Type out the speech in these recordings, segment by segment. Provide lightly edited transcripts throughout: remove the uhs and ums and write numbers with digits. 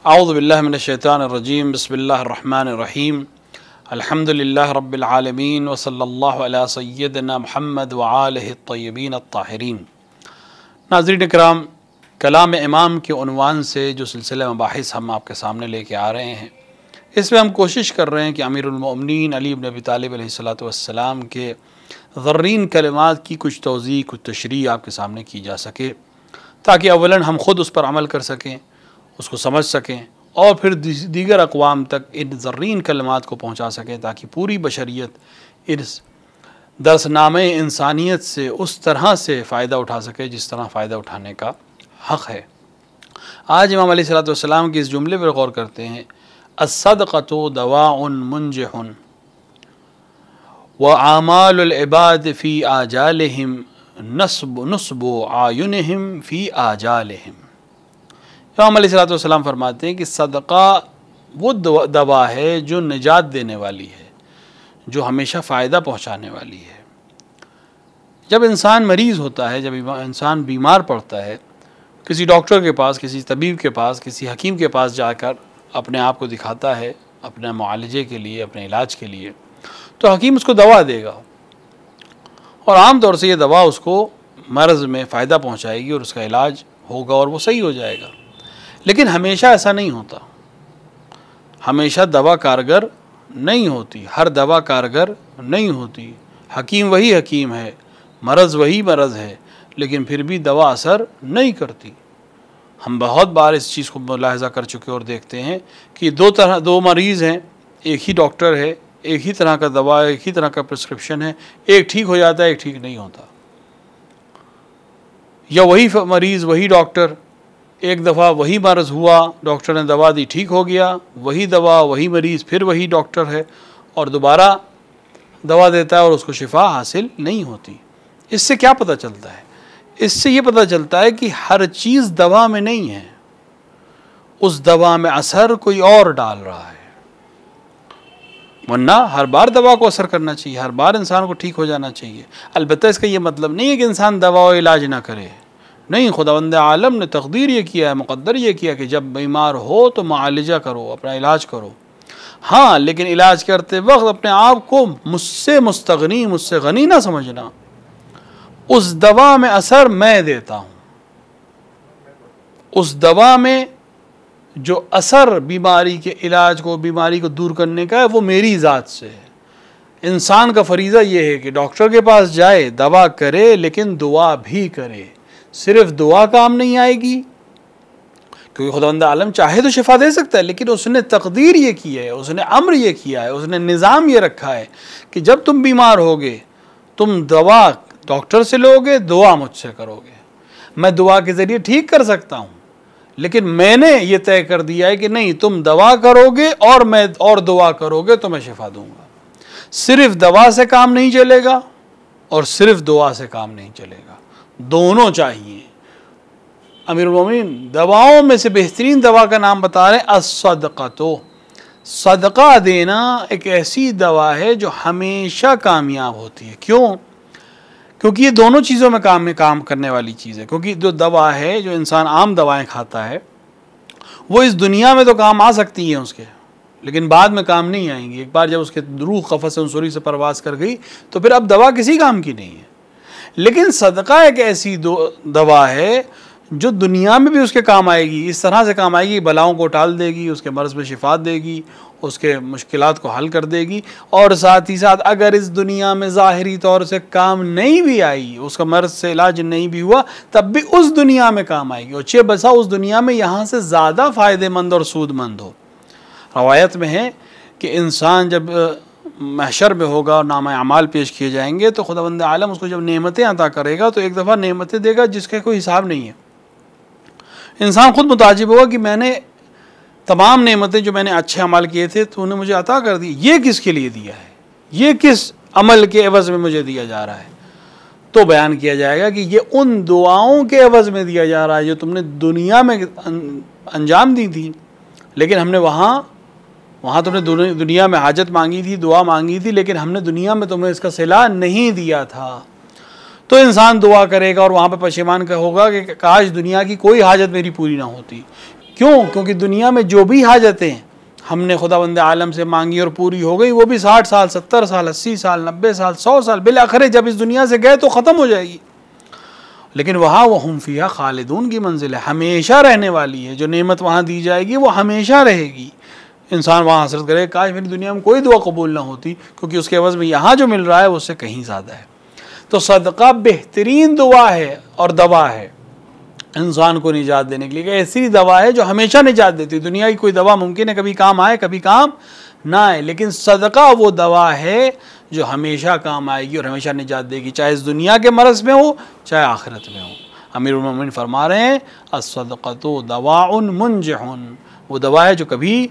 औज़ु बिल्लाहि मिनश्शैतानिर्रजीम बिस्मिल्लाहिर्रहमानिर्रहीम अल्हम्दुलिल्लाहि रब्बिल आलमीन व सल्लल्लाहु अला सय्यिदिना मुहम्मद व आलिहि त्तय्यबीन अत्ताहिरीन। नाज़रीन इकराम, कलाम इमाम के उन्वान से जो सिलसिला मबाहिस हम आपके सामने लेके आ रहे हैं, इसमें हम कोशिश कर रहे हैं कि अमीरुल मोमिनीन अली इब्न अबी तालिब अलैहिस्सलातु वस्सलाम के ज़र्रीन कलिमात की कुछ तौज़ीह, कुछ तशरीह आपके सामने की जा सके, ताकि अवलन हम ख़ुद उस पर अमल कर सकें, उसको समझ सकें और फिर दीगर अक़वाम तक इन ज़र्रीन कलिमात को पहुँचा सकें, ताकि पूरी बशरियत इस दरसनामे इंसानियत से उस तरह से फ़ायदा उठा सके जिस तरह फ़ायदा उठाने का हक़ है। आज इमाम अलैहिस्सलातु वस्सलाम के इस जुमले पर गौर करते हैं, अस्सदक़तु दवाउन मुंजिहुन व आमालुल इबाद फ़ी आजालिहिम नस्बु आयुनिहिम फ़ी आजालिहिम। इमाम अलैहिस्सलातु वस्सलाम फरमाते हैं कि सदक़ा वो दवा है जो निजात देने वाली है, जो हमेशा फ़ायदा पहुँचाने वाली है। जब इंसान मरीज़ होता है, जब इंसान बीमार पड़ता है, किसी डॉक्टर के पास, किसी तबीब के पास, किसी हकीम के पास जाकर अपने आप को दिखाता है अपने मुआलजे के लिए, अपने इलाज के लिए, तो हकीम उसको दवा देगा और आम तौर से ये दवा उसको मर्ज़ में फ़ायदा पहुँचाएगी और उसका इलाज होगा और वो सही हो जाएगा। लेकिन हमेशा ऐसा नहीं होता, हमेशा दवा कारगर नहीं होती, हर दवा कारगर नहीं होती। हकीम वही हकीम है, मरज़ वही मरज़ है, लेकिन फिर भी दवा असर नहीं करती। हम बहुत बार इस चीज़ को मुलाहिज़ा कर चुके और देखते हैं कि दो मरीज़ हैं, एक ही डॉक्टर है, एक ही तरह का दवा, एक ही तरह का प्रिस्क्रिप्शन है, एक ठीक हो जाता है, एक ठीक नहीं होता। या वही मरीज़ वही डॉक्टर, एक दफ़ा वही मर्ज़ हुआ, डॉक्टर ने दवा दी, ठीक हो गया, वही दवा वही मरीज़ फिर वही डॉक्टर है और दोबारा दवा देता है और उसको शिफा हासिल नहीं होती। इससे क्या पता चलता है? इससे ये पता चलता है कि हर चीज़ दवा में नहीं है, उस दवा में असर कोई और डाल रहा है। वरना हर बार दवा को असर करना चाहिए, हर बार इंसान को ठीक हो जाना चाहिए। अलबत्ता इसका ये मतलब नहीं है कि इंसान दवा और इलाज ना करे, नहीं। खुदावंद आलम ने तकदीर ये किया है, मुक़द्दर ये किया कि जब बीमार हो तो मुआलजा करो, अपना इलाज करो। हाँ, लेकिन इलाज करते वक्त अपने आप को मुझसे मुस्तगनी, मुझसे गनी ना समझना। उस दवा में असर मैं देता हूँ, उस दवा में जो असर बीमारी के इलाज को, बीमारी को दूर करने का है, वो मेरी ज़ात से है। इंसान का फरीज़ा ये है कि डॉक्टर के पास जाए, दवा करे, लेकिन दुआ भी करे। सिर्फ दुआ काम नहीं आएगी, क्योंकि खुदावंद आलम चाहे तो शिफा दे सकता है, लेकिन उसने तकदीर ये की है, उसने अम्र ये किया है, उसने निज़ाम ये रखा है कि जब तुम बीमार होगे तुम दवा डॉक्टर से लोगे, दुआ मुझसे करोगे। मैं दुआ के ज़रिए ठीक कर सकता हूँ, लेकिन मैंने ये तय कर दिया है कि नहीं, तुम दवा करोगे और दुआ करोगे तो मैं शिफा दूँगा। सिर्फ दवा से काम नहीं चलेगा और सिर्फ दुआ से काम नहीं चलेगा, दोनों चाहिए। अमीरुल मोमिनीन दवाओं में से बेहतरीन दवा का नाम बता रहे हैं अस्सदक़तो। सदका देना एक ऐसी दवा है जो हमेशा कामयाब होती है। क्यों? क्योंकि ये दोनों चीज़ों में काम करने वाली चीज़ है। क्योंकि जो दवा है, जो इंसान आम दवाएं खाता है, वो इस दुनिया में तो काम आ सकती हैं उसके, लेकिन बाद में काम नहीं आएंगी। एक बार जब उसके रूह क़फ़स अंसुरी से परवास कर गई तो फिर अब दवा किसी काम की नहीं है। लेकिन सदका एक ऐसी दवा है जो दुनिया में भी उसके काम आएगी। इस तरह से काम आएगी, बलाओं को टाल देगी, उसके मर्ज़ में शिफा देगी, उसके मुश्किलात को हल कर देगी। और साथ ही साथ अगर इस दुनिया में ज़ाहिरी तौर से काम नहीं भी आई, उसका मर्ज़ से इलाज नहीं भी हुआ, तब भी उस दुनिया में काम आएगी। और चे बसा उस दुनिया में यहाँ से ज़्यादा फ़ायदेमंद और सूदमंद हो। रवायत में है कि इंसान जब महशर में होगा और नामा अमाल पेश किए जाएंगे तो खुदावंद आलम उसको जब नेमतें अता करेगा तो एक दफ़ा नेमतें देगा जिसका कोई हिसाब नहीं है। इंसान खुद मुताजिब होगा कि मैंने तमाम नेमतें जो मैंने अच्छे अमल किए थे तो उन्हें मुझे अता कर दी, ये किसके लिए दिया है, ये किस अमल के एवज़ में मुझे दिया जा रहा है। तो बयान किया जाएगा कि ये उन दुआओं के एवज़ में दिया जा रहा है जो तुमने दुनिया में अंजाम दी थी, लेकिन हमने वहाँ तुमने दुनिया में हाजत मांगी थी, दुआ मांगी थी, लेकिन हमने दुनिया में तुम्हें इसका सिला नहीं दिया था। तो इंसान दुआ करेगा और वहाँ पर पशेमान का होगा कि काश दुनिया की कोई हाजत मेरी पूरी ना होती, क्यों? क्योंकि दुनिया में जो भी हाजतें हमने खुदावंद आलम से मांगी और पूरी हो गई, वो भी 60 साल, 70 साल, 80 साल, 90 साल, 100 साल, बिलाखिर जब इस दुनिया से गए तो ख़त्म हो जाएगी। लेकिन वहाँ वो हम फ़ीहा खालिदून की मंजिल है, हमेशा रहने वाली है। जो नेमत वहाँ दी जाएगी वो हमेशा रहेगी। इंसान वहाँ हसरत करे काश मेरी दुनिया में कोई दुआ कबूल ना होती, क्योंकि उसके एवज़ में यहाँ जो मिल रहा है उससे कहीं ज़्यादा है। तो सदका बेहतरीन दुआ है और दवा है इंसान को निजात देने के लिए। ऐसी दवा है जो हमेशा निजात देती है। दुनिया की कोई दवा मुमकिन है कभी काम आए कभी काम ना आए, लेकिन सदका वो दवा है जो हमेशा काम आएगी और हमेशा निजात देगी, चाहे इस दुनिया के मरज़ में हो चाहे आखिरत में हो। अमीरुल मोमिनीन फरमा रहे हैं अस्सदक़तु दवाउन मुंजिहुन, वो दवा है जो कभी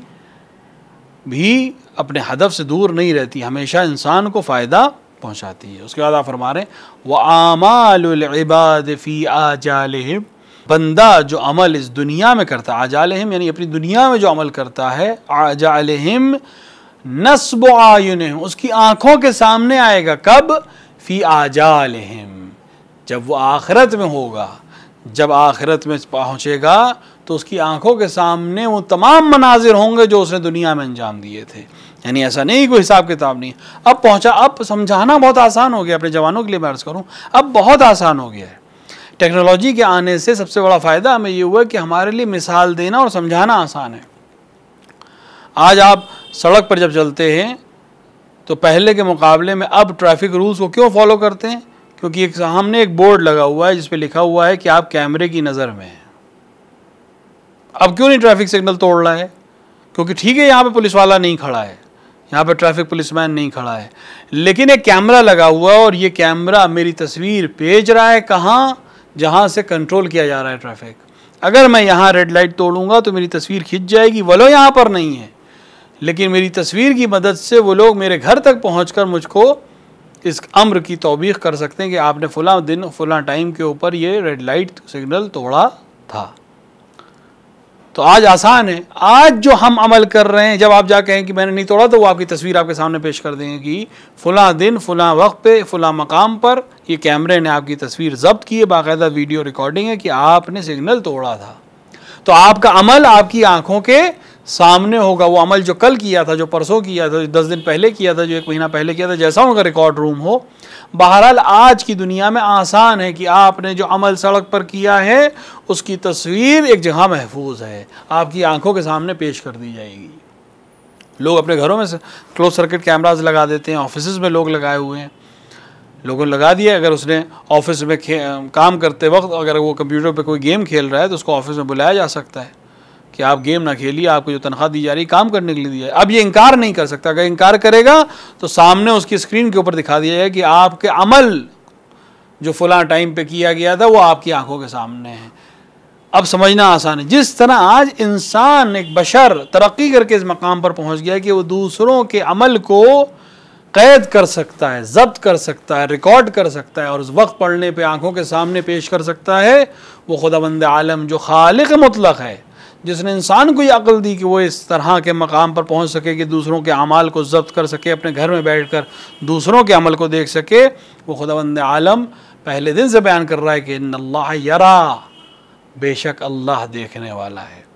भी अपने हदफ से दूर नहीं रहती, हमेशा इंसान को फ़ायदा पहुँचाती है। उसके बाद आप फरमा रहे हैं व आमालुल इबाद फ़ी आजालिहिम, बंदा जो अमल इस दुनिया में करता है, आजालिहिम यानी अपनी दुनिया में जो अमल करता है, आजालिहिम नस्ब आयुनिहिम, उसकी आँखों के सामने आएगा। कब? फ़ी आजालिहिम, जब वो आखिरत में होगा, जब आखिरत में पहुँचेगा तो उसकी आंखों के सामने वो तमाम मनाजिर होंगे जो उसने दुनिया में अंजाम दिए थे। यानी ऐसा नहीं कोई हिसाब किताब नहीं। अब पहुंचा, अब समझाना बहुत आसान हो गया। अपने जवानों के लिए मैं अर्ज़ करूं, अब बहुत आसान हो गया है। टेक्नोलॉजी के आने से सबसे बड़ा फ़ायदा हमें ये हुआ कि हमारे लिए मिसाल देना और समझाना आसान है। आज आप सड़क पर जब चलते हैं तो पहले के मुकाबले में अब ट्रैफिक रूल्स को क्यों फॉलो करते हैं? क्योंकि एक सामने एक बोर्ड लगा हुआ है जिस पे लिखा हुआ है कि आप कैमरे की नज़र में हैं। अब क्यों नहीं ट्रैफिक सिग्नल तोड़ रहा है? क्योंकि ठीक है यहाँ पे पुलिस वाला नहीं खड़ा है, यहाँ पे ट्रैफिक पुलिसमैन नहीं खड़ा है, लेकिन एक कैमरा लगा हुआ है और ये कैमरा मेरी तस्वीर भेज रहा है कहाँ? जहाँ से कंट्रोल किया जा रहा है ट्रैफिक। अगर मैं यहाँ रेड लाइट तोड़ूंगा तो मेरी तस्वीर खिंच जाएगी, वलो यहाँ पर नहीं है, लेकिन मेरी तस्वीर की मदद से वो लोग मेरे घर तक पहुँच कर मुझको इस अम्र की तौबीख कर सकते हैं कि आपने फ़लाँ दिन फ़लाँ टाइम के ऊपर ये रेड लाइट सिग्नल तोड़ा था। तो आज आसान है। आज जो हम अमल कर रहे हैं, जब आप जा कहें कि मैंने नहीं तोड़ा तो वो आपकी तस्वीर आपके सामने पेश कर देंगे कि फ़लाँ दिन फ़लाँ वक्त पे फ़लाँ मकाम पर ये कैमरे ने आपकी तस्वीर ज़ब्त की है, बाकायदा वीडियो रिकॉर्डिंग है कि आपने सिग्नल तोड़ा था। तो आपका अमल आपकी आंखों के सामने होगा। वो अमल जो कल किया था, जो परसों किया था, जो 10 दिन पहले किया था, जो 1 महीना पहले किया था, जैसा उनका रिकॉर्ड रूम हो। बहरहाल आज की दुनिया में आसान है कि आपने जो अमल सड़क पर किया है उसकी तस्वीर एक जगह महफूज है, आपकी आंखों के सामने पेश कर दी जाएगी। लोग अपने घरों में क्लोज सर्किट कैमराज लगा देते हैं, ऑफिस में लोग लगाए हुए हैं, लोगों ने लगा दिया। अगर उसने ऑफिस में काम करते वक्त अगर वो कंप्यूटर पे कोई गेम खेल रहा है तो उसको ऑफिस में बुलाया जा सकता है कि आप गेम ना खेलिए, आपको जो तनख्वाह दी जा रही है काम करने के लिए दी जाए। अब ये इनकार नहीं कर सकता। अगर इनकार करेगा तो सामने उसकी स्क्रीन के ऊपर दिखा दिया जाए कि आपके अमल जो फलां टाइम पे किया गया था वो आपकी आंखों के सामने है। अब समझना आसान है। जिस तरह आज इंसान, एक बशर तरक्की करके इस मकाम पर पहुंच गया है कि वो दूसरों के अमल को कैद कर सकता है, जब्त कर सकता है, रिकॉर्ड कर सकता है और उस वक्त पढ़ने पे आंखों के सामने पेश कर सकता है, वो खुदावंद आलम जो खालिक मुतलक है, जिसने इंसान को ये अक्ल दी कि वो इस तरह के मकाम पर पहुंच सके कि दूसरों के अमाल को जब्त कर सके, अपने घर में बैठकर दूसरों के अमल को देख सके, वो खुदावंद आलम पहले दिन से बयान कर रहा है कि इन्नल्लाह यरा, बेशक अल्लाह देखने वाला है।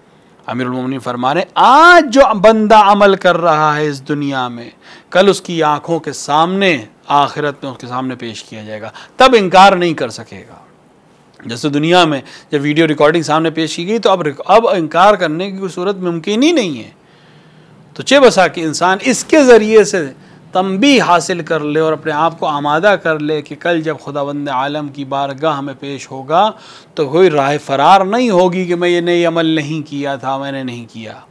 अमीरुल मोमिनीन फरमा रहे आज जो बंदा अमल कर रहा है इस दुनिया में, कल उसकी आंखों के सामने आखिरत में उसके सामने पेश किया जाएगा, तब इनकार नहीं कर सकेगा। जैसे दुनिया में जब वीडियो रिकॉर्डिंग सामने पेश की गई तो अब इनकार करने की कोई सूरत मुमकिन ही नहीं है। तो चे बसा कि इंसान इसके ज़रिए से तंबी हासिल कर ले और अपने आप को आमादा कर ले कि कल जब खुदावंद आलम की बारगाह में पेश होगा तो कोई राह फरार नहीं होगी कि मैं ये नई अमल नहीं किया था, मैंने नहीं किया,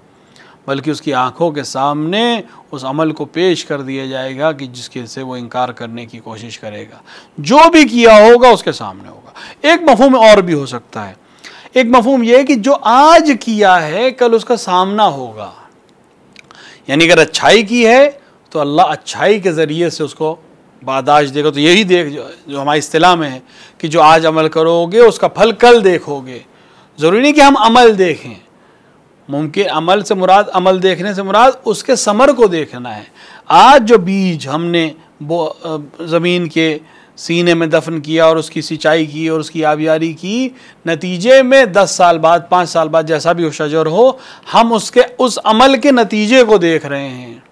बल्कि उसकी आंखों के सामने उस अमल को पेश कर दिया जाएगा कि जिसके से वो इनकार करने की कोशिश करेगा। जो भी किया होगा उसके सामने होगा। एक मफहूम और भी हो सकता है। एक मफहूम यह है कि जो आज किया है कल उसका सामना होगा। यानी अगर अच्छाई की है तो अल्लाह अच्छाई के ज़रिए से उसको बादाश देगा। तो यही देख जो हमारी इस्तिलाह में है कि जो आज अमल करोगे उसका फल कल देखोगे। ज़रूरी नहीं कि हम अमल देखें, मुमकिन अमल से मुराद, अमल देखने से मुराद उसके समर को देखना है। आज जो बीज हमने ज़मीन के सीने में दफन किया और उसकी सिंचाई की और उसकी आबियारी की, नतीजे में 10 साल बाद 5 साल बाद जैसा भी वो शजर हो, हम उसके उस अमल के नतीजे को देख रहे हैं।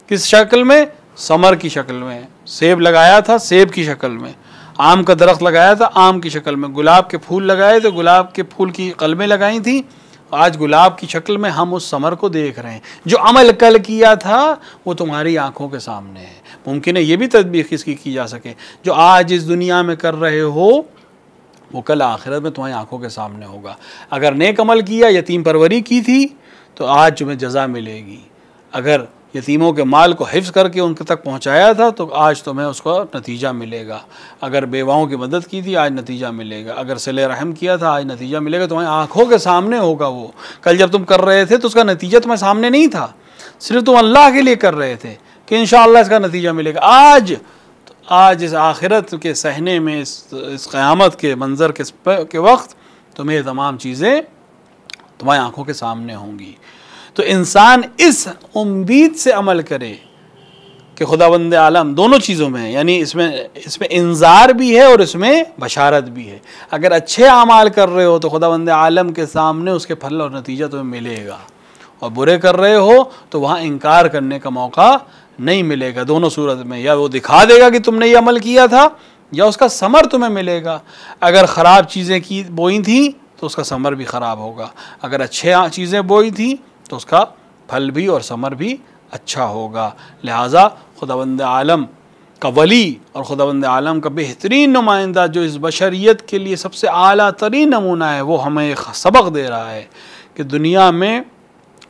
किस शक्ल में? समर की शक्ल में। सेब लगाया था, सेब की शक्ल में। आम का दरख्त लगाया था, आम की शक्ल में। गुलाब के फूल लगाए तो गुलाब के फूल की कलमें लगाई थी, आज गुलाब की शक्ल में हम उस समर को देख रहे हैं। जो अमल कल किया था वो तुम्हारी आंखों के सामने है। मुमकिन है ये भी तदबीक इसकी की जा सके, जो आज इस दुनिया में कर रहे हो वो कल आखिरत में तुम्हारी आंखों के सामने होगा। अगर नेक अमल किया, यतीम परवरी की थी, तो आज तुम्हें जज़ा मिलेगी। अगर यतीमों के माल को हिफ्ज़ करके उनके तक पहुंचाया था तो आज तुम्हें उसका नतीजा मिलेगा। अगर बेवाओं की मदद की थी, आज नतीजा मिलेगा। अगर सिले रहम किया था, आज नतीजा मिलेगा। तुम्हारी आंखों के सामने होगा वो। कल जब तुम कर रहे थे तो उसका नतीजा तुम्हारे सामने नहीं था, सिर्फ तुम अल्लाह के लिए कर रहे थे कि इंशाअल्लाह इसका नतीजा मिलेगा। आज इस आखिरत के सहने में, इस क़यामत के मंज़र के वक्त तुम्हें ये तमाम चीज़ें तुम्हारी आंखों के सामने होंगी। तो इंसान इस उम्मीद से अमल करे कि खुदावंद आलम दोनों चीज़ों में है, यानी इसमें इंजार भी है और इसमें बशारत भी है। अगर अच्छे आमाल कर रहे हो तो खुदावंद आलम के सामने उसके फल और नतीजा तुम्हें मिलेगा, और बुरे कर रहे हो तो वहाँ इनकार करने का मौका नहीं मिलेगा। दोनों सूरत में या वो दिखा देगा कि तुमने ये अमल किया था, या उसका समर तुम्हें मिलेगा। अगर ख़राब चीज़ें की बोई थी तो उसका समर भी ख़राब होगा, अगर अच्छे चीज़ें बोई थी तो उसका फल भी और समर भी अच्छा होगा। लिहाजा खुदावंद आलम का वली और खुदावंद आलम का बेहतरीन नुमाइंदा जो इस बशरियत के लिए सबसे आला तरीन नमूना है, वो हमें एक सबक दे रहा है कि दुनिया में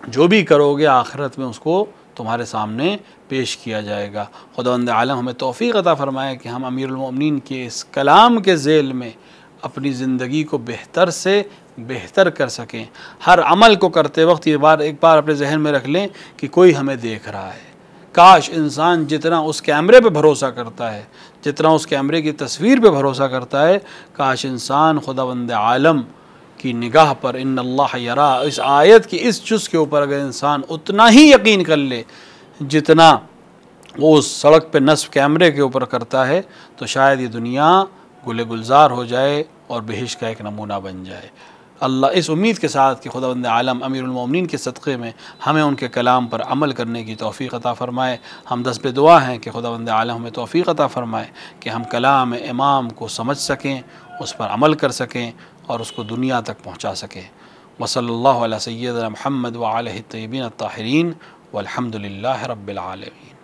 जो भी करोगे आखिरत में उसको तुम्हारे सामने पेश किया जाएगा। खुदावंद आलम हमें तौफ़ीक़ अता फ़रमाए कि हम अमीरुल मोमिनीन के इस कलाम के ज़ेल में अपनी ज़िंदगी को बेहतर से बेहतर कर सकें। हर अमल को करते वक्त एक बार अपने जहन में रख लें कि कोई हमें देख रहा है। काश इंसान जितना उस कैमरे पे भरोसा करता है, जितना उस कैमरे की तस्वीर पे भरोसा करता है, काश इंसान खुदावंद आलम की निगाह पर इन्नल्लाह यरा, इस आयत की इस जुज़ के ऊपर अगर इंसान उतना ही यकीन कर ले जितना वो उस सड़क पे नस्ब कैमरे के ऊपर करता है, तो शायद ये दुनिया गुले गुलजार हो जाए और बेहिश्त का एक नमूना बन जाए। अल्लाह इस उम्मीद के साथ कि खुदावंद आलम अमीरुल मोमिनीन के सदक़े में हमें उनके कलाम पर अमल करने की तौफ़ीक़ अता फ़रमाए। हम दस पे दुआ हैं कि खुदावंद आलम हमें तौफ़ीक़ अता फ़रमाए कि हम कलाम इमाम को समझ सकें, उस पर अमल कर सकें और उसको दुनिया तक पहुँचा सकें। वसल्लल्लाहु अला सय्यिदिना मुहम्मद व आलिहि तय्यबीन अत्ताहिरीन वल्हम्दुलिल्लाहि रब्बिल आलमीन।